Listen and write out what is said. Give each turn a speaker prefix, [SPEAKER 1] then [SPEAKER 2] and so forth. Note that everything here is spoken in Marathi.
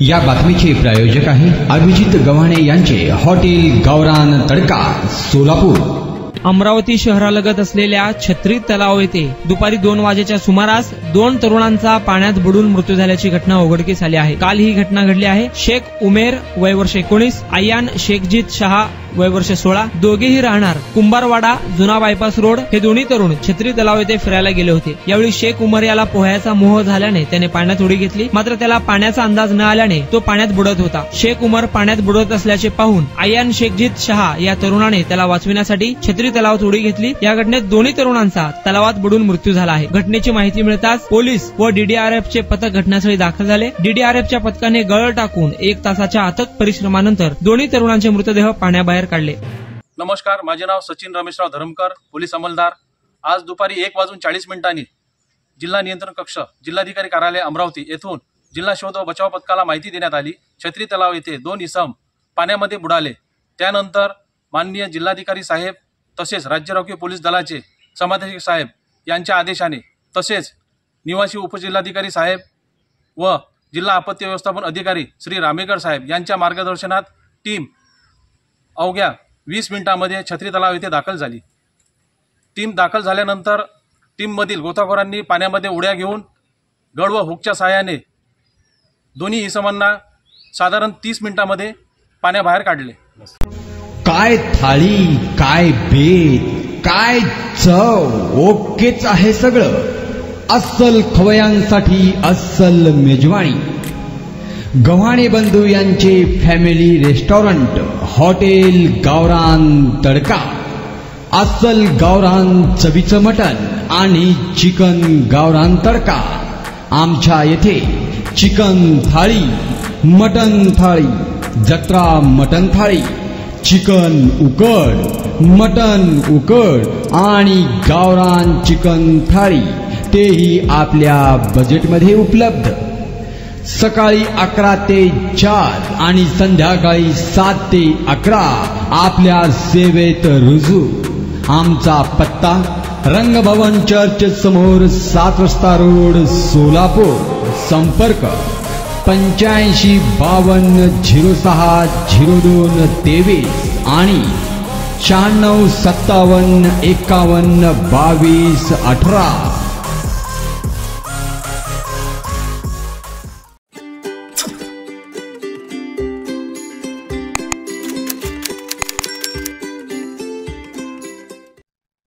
[SPEAKER 1] या बातमीचे प्रायोजक आहे अभिजित गव्हाणे यांचे हॉटेल गावरान तडका सोलापूर।
[SPEAKER 2] अमरावती शहरालगत असलेल्या छत्री तलाव येथे दुपारी 2 वाजेच्या सुमारास 2 तरुणांचा पाण्यात बुडून मृत्यू झाल्याची घटना उघडकीस आली आहे। काल ही घटना घडली आहे। शेख उमेर वय वर्ष 19, आयान शेखजीत शहा वय वर्ष 16, दोघेही राहणार कुंभारवाडा जुना बायपास रोड। हे दोन्ही तरुण छत्री तलाव येथे फिरायला गेले होते। यावेळी शेख उमर याला पोहायचा मोह झाल्याने त्याने पाण्यात उडी घेतली, मात्र त्याला पाण्याचा अंदाज न आल्याने तो पाण्यात बुडत होता। शेख उमर पाण्यात बुडत असल्याचे पाहून आयान शेखजीत शहा या तरुणाने त्याला वाचविण्यासाठी छत्री तलावात उडी घेतली। या घटनेत दोन्ही तरुणांचा तलावात बुडून मृत्यू झाला आहे। घटनेची माहिती मिळताच पोलीस व डीडीआरएफचे पथक घटनास्थळी दाखल झाले। डीडीआरएफच्या पथकाने गळ टाकून 1 तासाच्या अथक परिश्रमानंतर दोन्ही तरुणांचे मृतदेह पाण्याबाहेर काढले।
[SPEAKER 3] नमस्कार, माझे नाव सचिन रमेशराव धरमकर, पोलीस अंमलदार। आज दुपारी 1:40 जिल्हा नियंत्रण कक्ष जिल्हाधिकारी कार्यालय अमरावती येथून जिल्हा शोध व बचाव पथकाला माहिती देण्यात आली। छत्री तलाव येथे 2 इसम पाण्यामध्ये बुडाले। त्यानंतर माननीय जिल्हाधिकारी साहेब तसेच राज्य राखीव पोलीस दलाचे समादेशक साहेब यांच्या आदेशाने तसेच निवासी उपजिल्हाधिकारी साहेब व जिल्हा आपत्ती व्यवस्थापन अधिकारी श्री रामेगड साहेब यांच्या मार्गदर्शनात टीम अवघ्या 20 मिनिटांमध्ये छत्री तलाव येथे दाखल झाली। टीम दाखल झाल्यानंतर टीममधील गोताखोरांनी पाण्यामध्ये उड्या घेऊन गड व हुकच्या सहाय्याने दोन्ही इसमांना साधारण 30 मिनिटांमध्ये पाण्याबाहेर काढले।
[SPEAKER 1] काय थाळी, काय बेत, काय चव, ओकेच आहे सगळं। अस्सल खवयांसाठी अस्सल मेजवानी। गव्हाणे बंधू यांचे फॅमिली रेस्टॉरंट हॉटेल गावरान तडका। अस्सल गावरान चवीचं मटण आणि चिकन गावरान तडका। आमच्या येथे चिकन थाळी, मटण थाळी, जत्रा मटण थाळी, चिकन उकड, मटण उकड आणि गावरान चिकन थाळी, तेही आपल्या बजेटमध्ये उपलब्ध। सकाळी 11 ते 4 आणि संध्याकाळी 7 ते 11 आपल्या सेवेत रुजू। आमचा पत्ता रंगभवन चर्च समोर 7 रस्ता रोड सोलापूर। संपर्क 85 52 06 02 23 आणि 96 57 51 22 18।